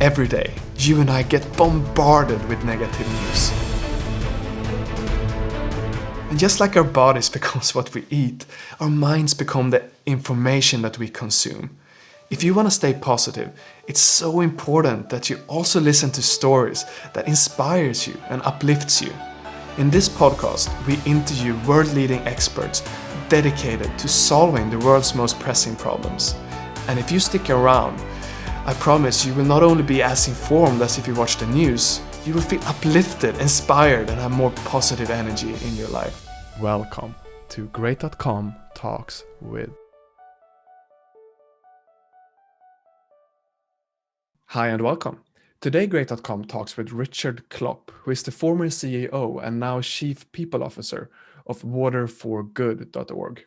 Every day, you and I get bombarded with negative news. And just like our bodies becomes what we eat, our minds become the information that we consume. If you want to stay positive, it's so important that you also listen to stories that inspires you and uplifts you. In this podcast, we interview world-leading experts dedicated to solving the world's most pressing problems. And if you stick around, I promise you will not only be as informed as if you watch the news, you will feel uplifted, inspired, and have more positive energy in your life. Welcome to Great.com Talks with. Hi and welcome. Today Great.com talks with Richard Klopp, who is the former CEO and now Chief People Officer of waterforgood.org.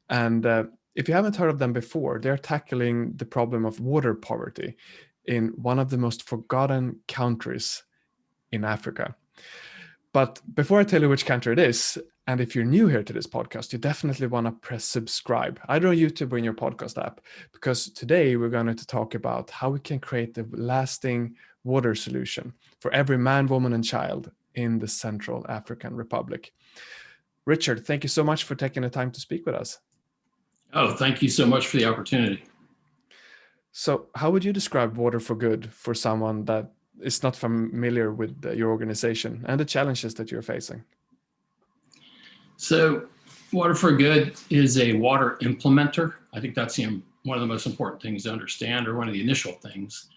And if you haven't heard of them before, they're tackling the problem of water poverty in one of the most forgotten countries in Africa. But before I tell you which country it is, and if you're new here to this podcast, you definitely want to press subscribe, either on YouTube or in your podcast app, because today we're going to talk about how we can create a lasting water solution for every man, woman, and child in the Central African Republic. Richard, thank you so much for taking the time to speak with us. Oh, thank you so much for the opportunity. So how would you describe Water for Good for someone that is not familiar with your organization and the challenges that you're facing? So Water for Good is a water implementer. I think that's one of the most important things to understand, or one of the initial things.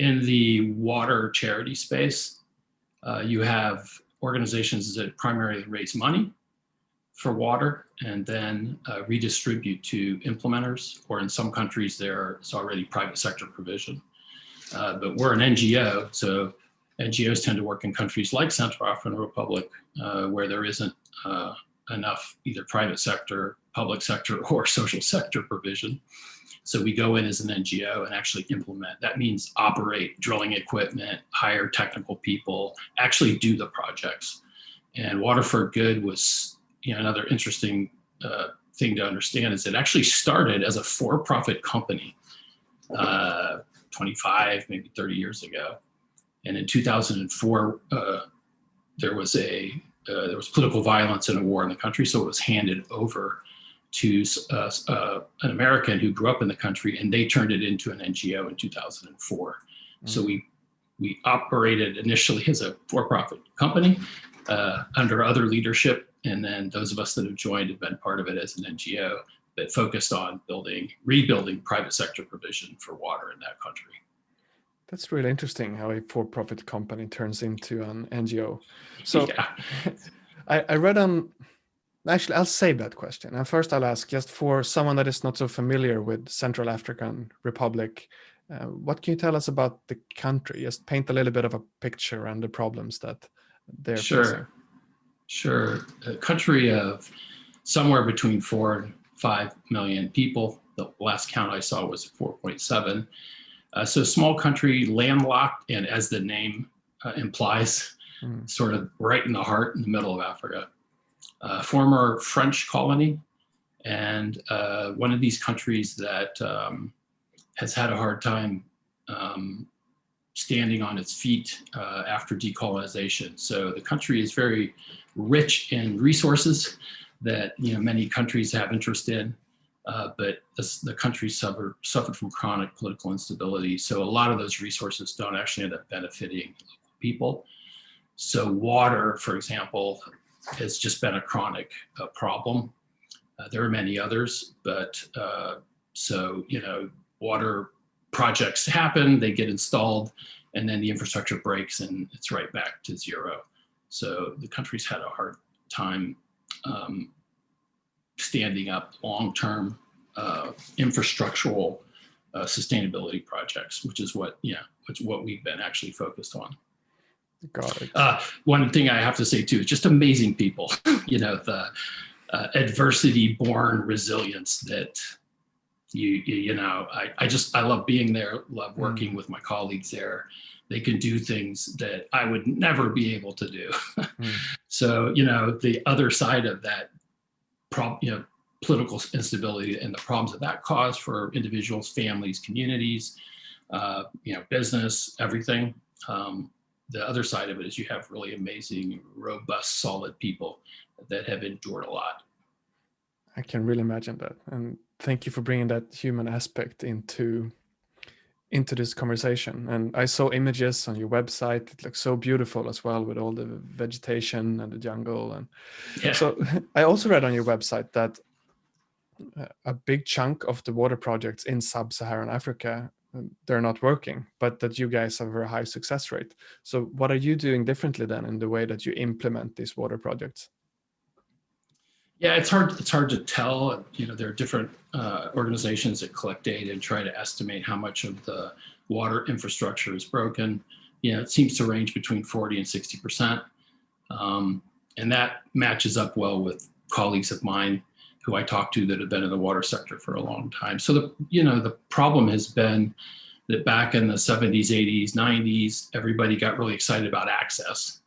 In the water charity space, you have organizations that primarily raise money for water and then redistribute to implementers, or in some countries there's already private sector provision. But we're an NGO, so NGOs tend to work in countries like Central African Republic where there isn't enough either private sector, public sector, or social sector provision. So we go in as an NGO and actually implement. That means operate drilling equipment, hire technical people, actually do the projects. And Water for Good was, another interesting thing to understand is it actually started as a for-profit company 25, maybe 30 years ago. And in 2004, there was political violence and a war in the country, so it was handed over to an American who grew up in the country, and they turned it into an NGO in 2004. Mm-hmm. So we operated initially as a for-profit company under other leadership, and then those of us that have joined have been part of it as an NGO that focused on rebuilding private sector provision for water in that country. That's really interesting how a for-profit company turns into an NGO. So yeah. I read actually I'll save that question. And first I'll ask, just for someone that is not so familiar with Central African Republic, what can you tell us about the country? Just paint a little bit of a picture and the problems that they're facing. Sure. A country of somewhere between 4 and 5 million people. The last count I saw was 4.7. So small country, landlocked, and as the name implies, sort of right in the heart, in the middle of Africa. Former French colony, and one of these countries that has had a hard time standing on its feet after decolonization. So the country is very rich in resources that many countries have interest in, but the country suffered from chronic political instability. So a lot of those resources don't actually end up benefiting local people. So water, for example, has just been a chronic problem. There are many others, but water projects happen, they get installed, and then the infrastructure breaks and it's right back to zero. So the country's had a hard time standing up long-term infrastructural sustainability projects, which is what we've been actually focused on. Got it. One thing I have to say too is just amazing people. The adversity-born resilience that I love being there, love working with my colleagues there. They can do things that I would never be able to do. So, the other side of that political instability and the problems that caused for individuals, families, communities, business, everything. The other side of it is you have really amazing, robust, solid people that have endured a lot. I can really imagine that. And thank you for bringing that human aspect into this conversation. And I saw images on your website. It looks so beautiful as well, with all the vegetation and the jungle. And Yeah. so I also read on your website that a big chunk of the water projects in sub-Saharan Africa, they're not working, but that you guys have a very high success rate. So what are you doing differently then in the way that you implement these water projects? Yeah, it's hard. It's hard to tell. There are different organizations that collect data and try to estimate how much of the water infrastructure is broken. It seems to range between 40 and 60%, and that matches up well with colleagues of mine who I talk to that have been in the water sector for a long time. So the problem has been that back in the 70s, 80s, 90s, everybody got really excited about access.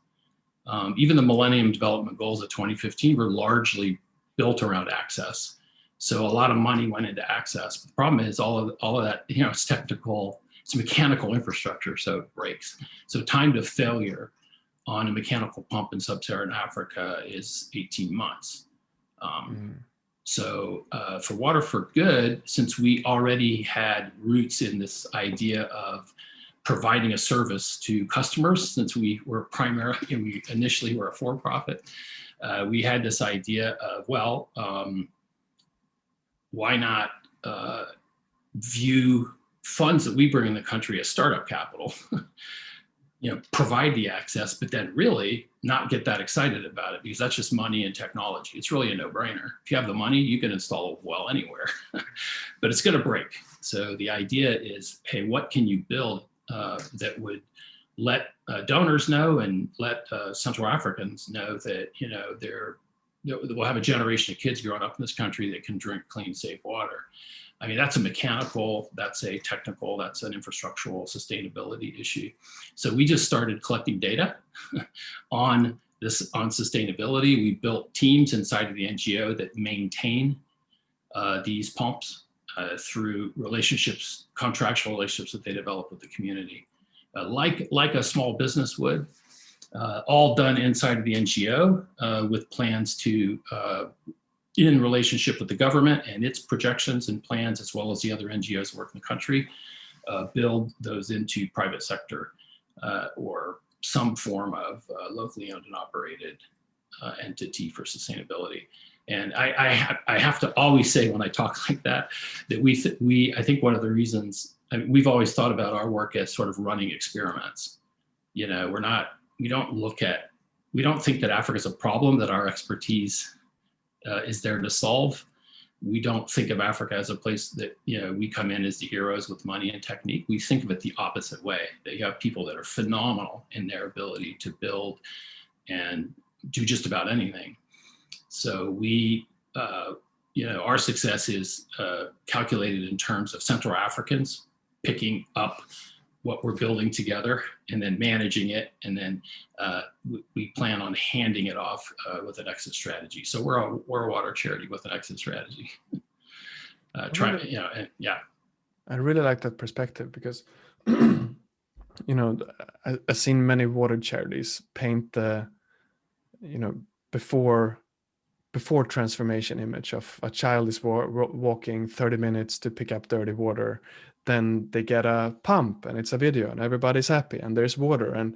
Even the Millennium Development Goals of 2015 were largely built around access. So a lot of money went into access. But the problem is all of that, it's technical, it's mechanical infrastructure, so it breaks. So time to failure on a mechanical pump in sub-Saharan Africa is 18 months. So for Water for Good, since we already had roots in this idea of providing a service to customers, since we were we initially were a for-profit, we had this idea of, why not view funds that we bring in the country as startup capital, provide the access, but then really not get that excited about it, because that's just money and technology. It's really a no-brainer. If you have the money, you can install a well anywhere, but it's going to break. So the idea is, hey, what can you build that would let donors know and let Central Africans know that we'll have a generation of kids growing up in this country that can drink clean, safe water. I mean, that's a mechanical, that's a technical, that's an infrastructural sustainability issue. So we just started collecting data on sustainability. We built teams inside of the NGO that maintain these pumps through relationships, contractual relationships that they develop with the community, like a small business would. All done inside of the NGO with plans to, in relationship with the government and its projections and plans, as well as the other NGOs that work in the country, build those into private sector or some form of locally owned and operated entity for sustainability. And I have to always say when I talk like that I think one of the reasons, we've always thought about our work as sort of running experiments. We don't think that Africa is a problem that our expertise is there to solve. We don't think of Africa as a place that, we come in as the heroes with money and technique. We think of it the opposite way, that you have people that are phenomenal in their ability to build and do just about anything. So our success is calculated in terms of Central Africans picking up what we're building together and then managing it. And then we plan on handing it off with an exit strategy. So we're a water charity with an exit strategy. I really like that perspective, because, I've seen many water charities paint the, before transformation image of a child is walking 30 minutes to pick up dirty water. Then they get a pump and it's a video and everybody's happy and there's water, and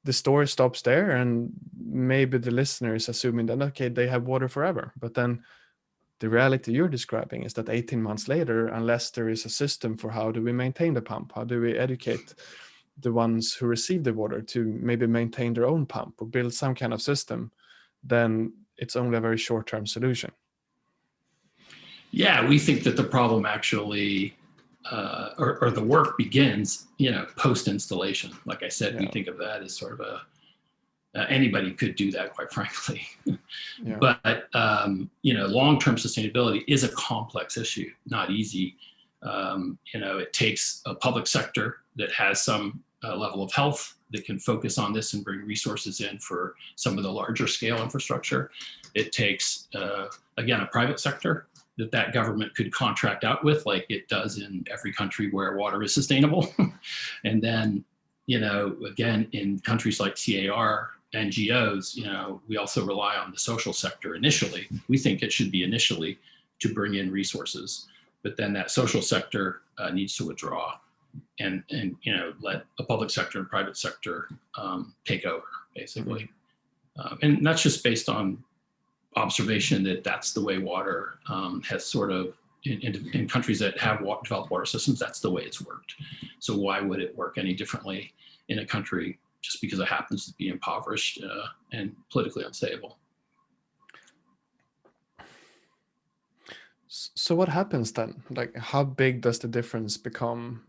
the story stops there, and maybe the listener is assuming that, okay, they have water forever. But then the reality you're describing is that 18 months later, unless there is a system for how do we maintain the pump, how do we educate the ones who receive the water to maybe maintain their own pump or build some kind of system, then it's only a very short-term solution. Yeah, we think that the problem actually, or the work begins, post-installation. Like I said, we think of that as sort of anybody could do that, quite frankly. But, long-term sustainability is a complex issue, not easy. It takes a public sector that has some level of health that can focus on this and bring resources in for some of the larger scale infrastructure. It takes, again, a private sector that government could contract out with, like it does in every country where water is sustainable. And then, again, in countries like CAR, NGOs, we also rely on the social sector initially. We think it should be initially to bring in resources, but then that social sector needs to withdraw and let a public sector and private sector take over, basically. And that's just based on observation that that's the way water has sort of, in countries that have developed water systems, that's the way it's worked. So why would it work any differently in a country just because it happens to be impoverished and politically unstable? So what happens then? Like, how big does the difference become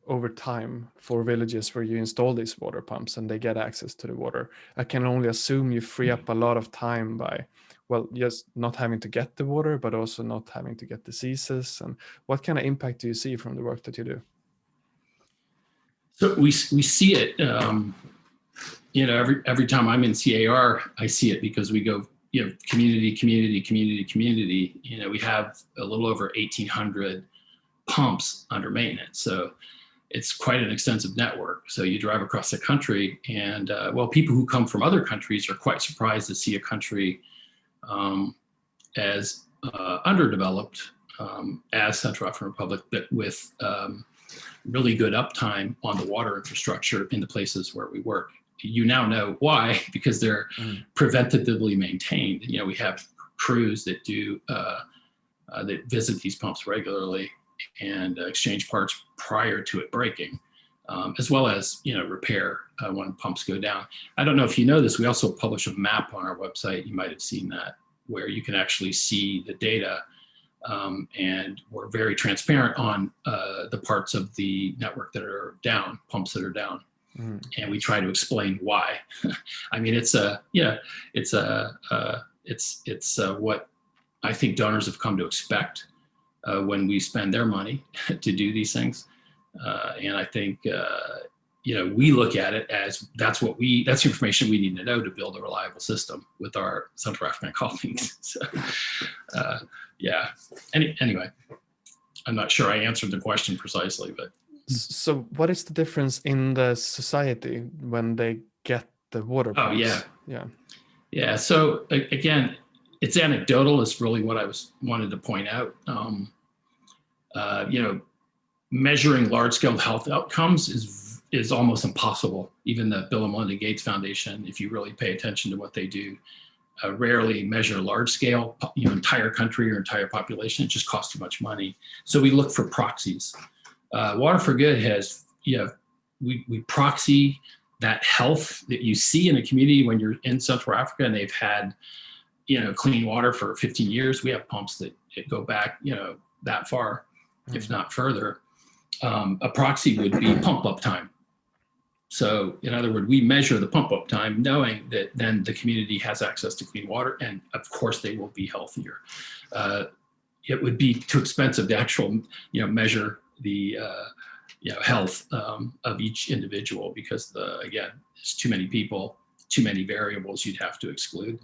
over time for villages where you install these water pumps and they get access to the water? I can only assume you free up a lot of time by, well, just not having to get the water, but also not having to get diseases. And what kind of impact do you see from the work that you do? So we see it, every time I'm in CAR, I see it because we go, community. We have a little over 1,800 pumps under maintenance. So it's quite an extensive network. So you drive across the country and, people who come from other countries are quite surprised to see a country as underdeveloped as Central African Republic, but with really good uptime on the water infrastructure in the places where we work. You now know why, because they're preventatively maintained. We have crews that do that visit these pumps regularly and exchange parts prior to it breaking, as well as repair when pumps go down. I don't know if you know this. We also publish a map on our website. You might have seen that, where you can actually see the data, and we're very transparent on the parts of the network that are down, pumps that are down. And we try to explain why. I mean, it's what I think donors have come to expect when we spend their money to do these things. And I think, we look at it as that's information we need to know to build a reliable system with our Central African colleagues. So, anyway, I'm not sure I answered the question precisely, but. So what is the difference in the society when they get the water pumps? Yeah. So again, it's anecdotal. Is really what I wanted to point out. Measuring large-scale health outcomes is almost impossible. Even the Bill and Melinda Gates Foundation, if you really pay attention to what they do, rarely measure large-scale, entire country or entire population. It just costs too much money. So we look for proxies. Water for Good has, we proxy that health that you see in a community when you're in Central Africa and they've had, clean water for 15 years. We have pumps that go back, that far, if not further. A proxy would be pump up time. So in other words, we measure the pump up time knowing that then the community has access to clean water and of course they will be healthier. It would be too expensive to actually, measure the health of each individual because again, there's too many people, too many variables you'd have to exclude.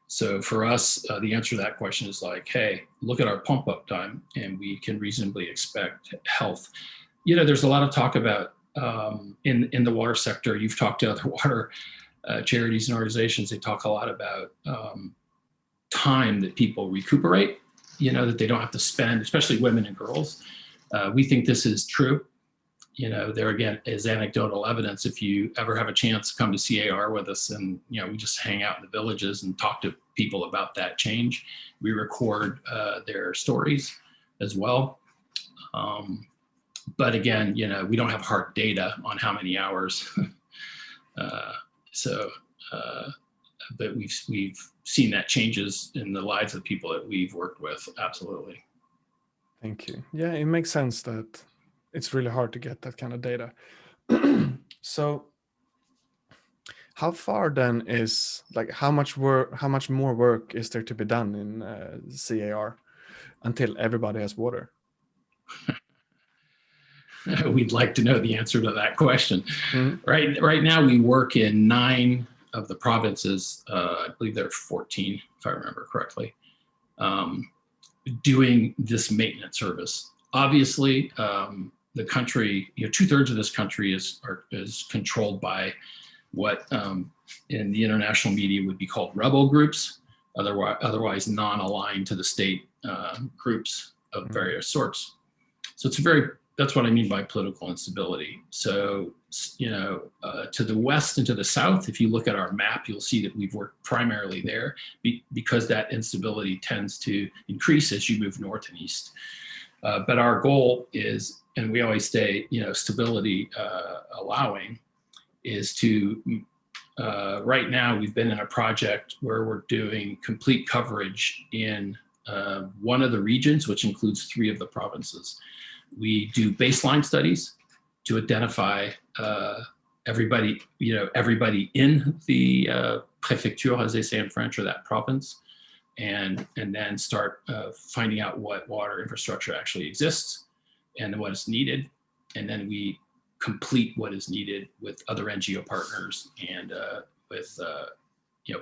So for us, the answer to that question is like, hey, look at our pump up time and we can reasonably expect health. There's a lot of talk about in the water sector. You've talked to other water charities and organizations. They talk a lot about time that people recuperate, that they don't have to spend, especially women and girls. We think this is true. There again is anecdotal evidence. If you ever have a chance to come to CAR with us and, we just hang out in the villages and talk to people about that change. We record their stories as well. But again, we don't have hard data on how many hours. But we've seen that changes in the lives of people that we've worked with. Absolutely. Thank you. Yeah, it makes sense that it's really hard to get that kind of data. So how far then is, like, how much more work is there to be done in CAR until everybody has water? We'd like to know the answer to that question. Mm-hmm. Right now we work in 9 of the provinces. I believe there are 14, if I remember correctly. doing this maintenance service. Obviously, the country, 2/3 of this country is controlled by what in the international media would be called rebel groups, otherwise non-aligned to the state groups of various sorts. So that's what I mean by political instability. So, to the west and to the south, if you look at our map, you'll see that we've worked primarily there because that instability tends to increase as you move north and east. But our goal is, and we always say, stability allowing, is to, right now we've been in a project where we're doing complete coverage in one of the regions, which includes 3 of the provinces. We do baseline studies to identify everybody in the préfecture, as they say in French, or that province, and then start finding out what water infrastructure actually exists and what is needed. And then we complete what is needed with other NGO partners and with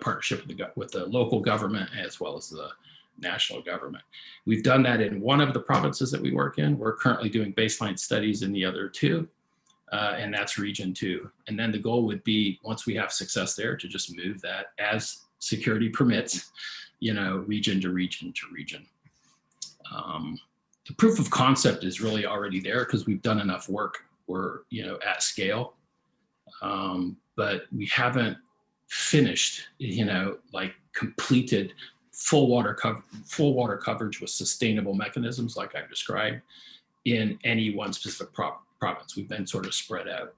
partnership with the local government as well as the national government. We've done that in one of the provinces that we work in. We're currently doing baseline studies in the other 2, and that's region 2. And then the goal would be, once we have success there, to just move that as security permits, region to region to region. The proof of concept is really already there because we've done enough work. We're at scale, but we haven't finished, completed full water coverage with sustainable mechanisms like I've described in any one specific province. We've been sort of spread out.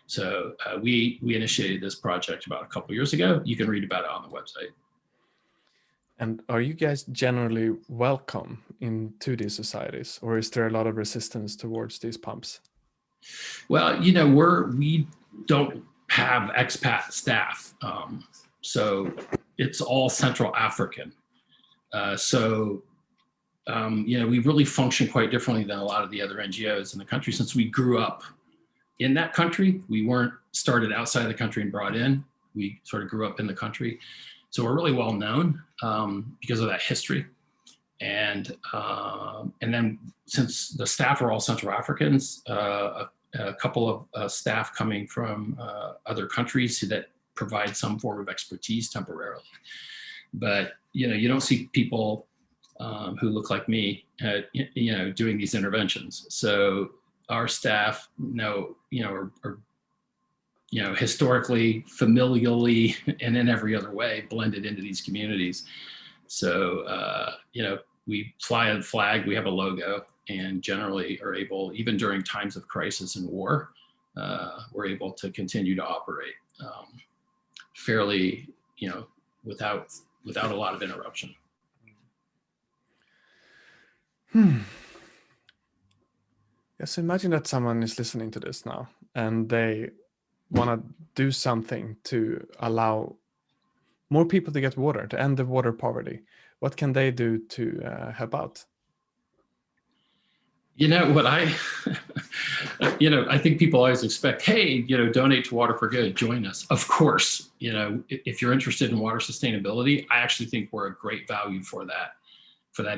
So we initiated this project about a couple of years ago. You can read about it on the website. And are you guys generally welcome into these societies, or is there a lot of resistance towards these pumps? Well, we don't have expat staff, so it's all Central African. We really function quite differently than a lot of the other NGOs in the country. Since we grew up in that country, we weren't started outside the country and brought in. We sort of grew up in the country. So we're really well known because of that history. And then since the staff are all Central Africans, a couple of staff coming from other countries that provide some form of expertise temporarily. But you don't see people who look like me, doing these interventions. So our staff are historically, familially, and in every other way blended into these communities. So we fly a flag, we have a logo, and generally are able, even during times of crisis and war, we're able to continue to operate fairly, without a lot of interruption. Yes, imagine that someone is listening to this now and they want to do something to allow more people to get water, to end the water poverty. What can they do to help out? What I think people always expect, hey, donate to Water for Good, join us. Of course, if you're interested in water sustainability, I actually think we're a great value for that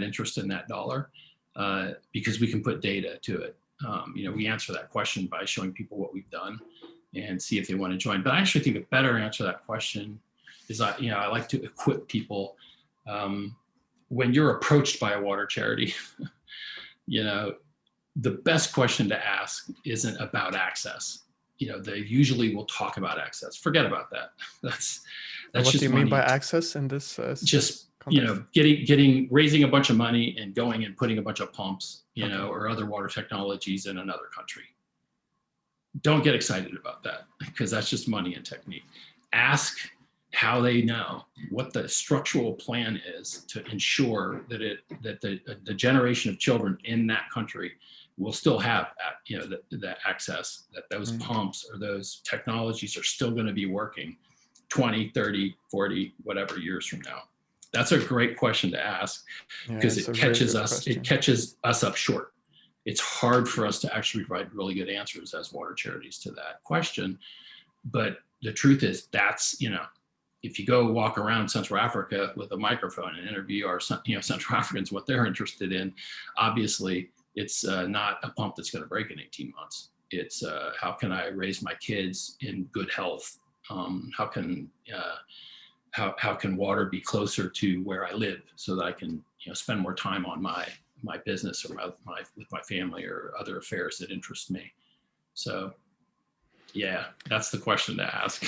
interest in that dollar, because we can put data to it. We answer that question by showing people what we've done and see if they want to join. But I actually think a better answer to that question is, I like to equip people when you're approached by a water charity. The best question to ask isn't about access. They usually will talk about access. Forget about that. That's what just do you money. mean by access in this? Just context? raising a bunch of money and going and putting a bunch of pumps, or other water technologies in another country. Don't get excited about that, because that's just money and technique. Ask how they know what the structural plan is to ensure that the generation of children in that country will still have the access, that those pumps or those technologies are still going to be working 20, 30, 40, whatever years from now. That's a great question to ask, because it catches us up short. It's hard for us to actually provide really good answers as water charities to that question. But the truth is, that's, if you go walk around Central Africa with a microphone and interview our Central Africans what they're interested in, obviously it's not a pump that's going to break in 18 months. It's how can I raise my kids in good health? How can water be closer to where I live so that I can spend more time on my business or with my family or other affairs that interest me. So yeah, that's the question to ask.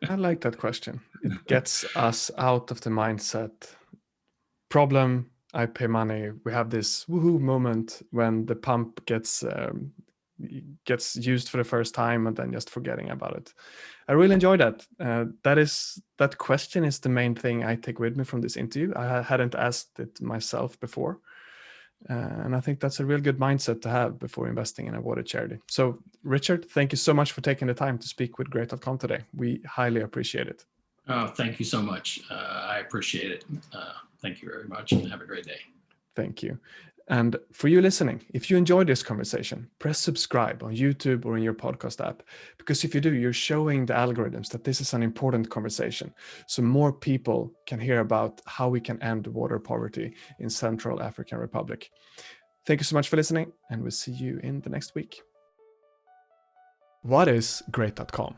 I like that question. It gets us out of the mindset, problem, I pay money. We have this woohoo moment when the pump gets used for the first time and then just forgetting about it. I really enjoy that. That question is the main thing I take with me from this interview. I hadn't asked it myself before. And I think that's a real good mindset to have before investing in a water charity. So, Richard, thank you so much for taking the time to speak with Great.com today. We highly appreciate it. Oh, thank you so much. I appreciate it. Thank you very much and have a great day. Thank you. And for you listening, if you enjoyed this conversation, press subscribe on YouTube or in your podcast app, because if you do, you're showing the algorithms that this is an important conversation, so more people can hear about how we can end water poverty in Central African Republic. Thank you so much for listening, and we'll see you in the next week. What is Great.com?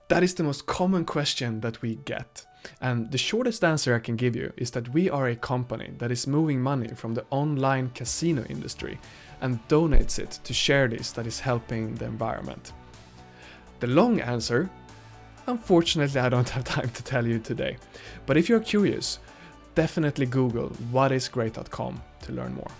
That is the most common question that we get. And the shortest answer I can give you is that we are a company that is moving money from the online casino industry and donates it to charities that is helping the environment. The long answer, unfortunately, I don't have time to tell you today. But if you're curious, definitely Google what is Great.com to learn more.